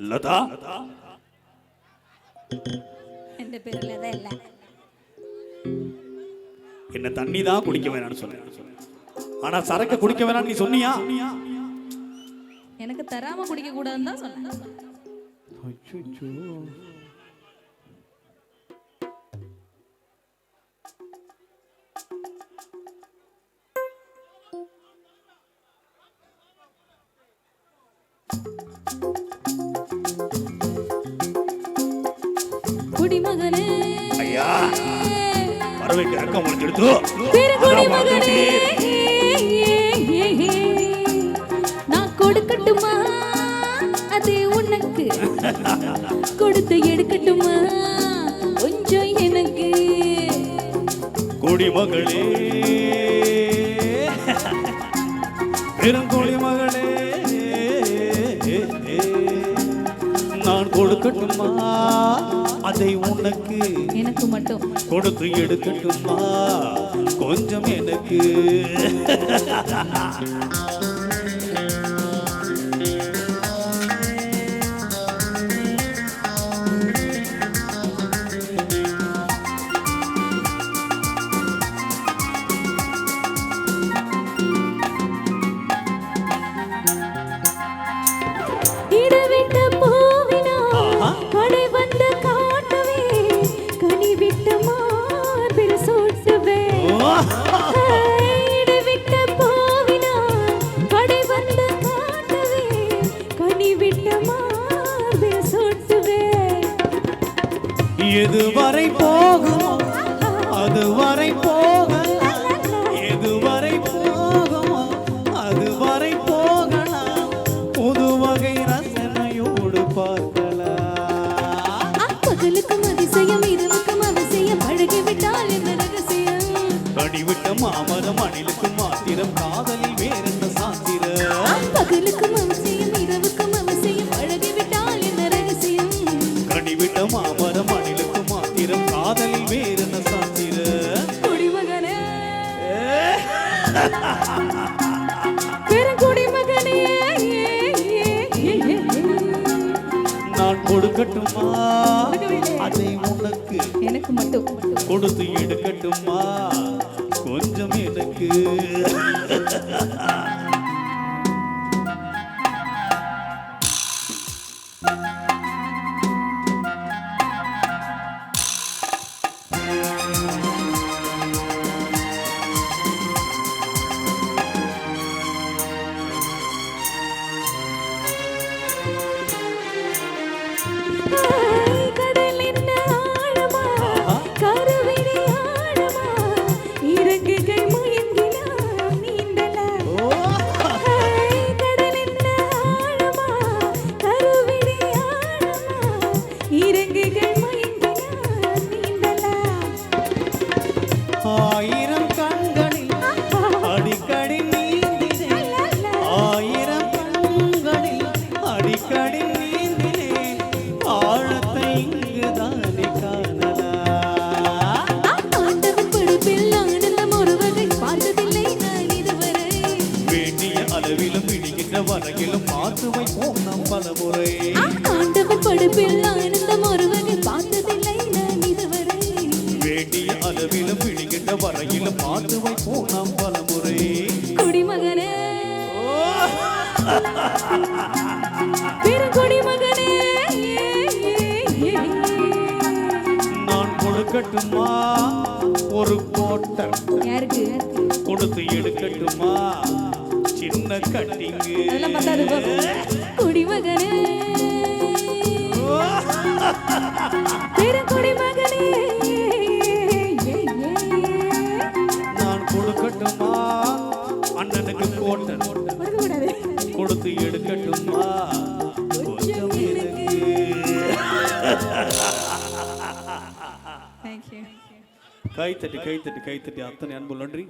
லதா என் பேரு லதா இல்ல. என்ன தண்ணி தான் குடிக்க வேணாம்னு சொன்னேன். ஆனா சரக்கு குடிக்க வேணாம்னு நீ சொன்னியா? எனக்கு தராம குடிக்க கூடாதுன்னு தான் சொன்னேன். அச்சச்சோ. குடிமகனே ஐயா வரவேற்க இருக்க உங்களுக்கு எடுத்து குடிமகனே நான் கொடுக்கட்டுமா அது உனக்கு கொடுத்து எடுக்கட்டுமா கொஞ்சம் எனக்கு குடிமகளே பெருங்குடிமகளே நான் கொடுக்கட்டுமா அதை உனக்கு எனக்கு மட்டும் கொடுத்து எடுக்கட்டுமா கொஞ்சம் எனக்கு எதுவரை போகும் அதுவரை போகலாம், எதுவரை போகும் அதுவரை போகலாம், புது வகை ரசனையோடு பார்க்கலாம். பகலுக்கும் அதிசயம் இரவுக்கும் அவசியம் பழகிவிட்டால் என்ன ரகசியம்? கடிவிட்ட மாமரம் அணிலுக்கு மாத்திரம் காதலில் வேறென்ன சாத்திரம்? பகலுக்கும் அவசியம் இரவுக்கும் அவசியம் பழகிவிட்டால் என்ன ரகசியம்? கடிவிட்ட மாமரம் அணிலுக்கு மாத்திரம் காதலில் வேறென்ன சாத்திரம்? குடிமகனே பெருங்குடிமகனே நான் கொடுக்கட்டுமா அதை உனக்கு எனக்கு மட்டும் கொடுத்து எடுக்கட்டுமா கொஞ்சம் எனக்கு ஆயிரம் கண்களில் அடிக்கடி நீந்தினேன், ஆயிரம் கண்களில் அடிக்கடி நீந்தினேன், ஆழத்தை இங்குதானே காணலாம். ஆண்டவன் படைப்பில் ஆனந்தம் ஒரு வகை பார்த்ததில்லை நான் இதுவரை. வேண்டிய அளவிலும் விடுகின்ற வரையிலும் பார்த்து வைப்போம் நம் பலமுறை. ஆண்டவன் படைப்பில் ஆனந்தம் ஒரு வகை பார்த்ததில்லை நான் இதுவரை. வேண்டிய அளவிலும் விடுகின்ற வரையிலும் பார்த்து வைப்போம் நாம் பலமுறை. குடிமகனே பெருங்குடிமகனே நான் கொடுக்கட்டுமா ஒரு கோட்டை யாருக்கு கொடுத்து எடுக்கட்டுமா சின்ன கட்டிங்கு? அதெல்லாம் பத்தாது போ. குடிமகனே பெருங்குடிமகனே நான் கொடுக்கட்டுமா அண்ணனுக்கு கோட்டை கொடுத்து எடுக்கட்டுமா கொஞ்சம் எனக்கு? கைத்தட்டி கைத்தட்டி கைத்தட்டி அத்தனை அன்பு நன்றி.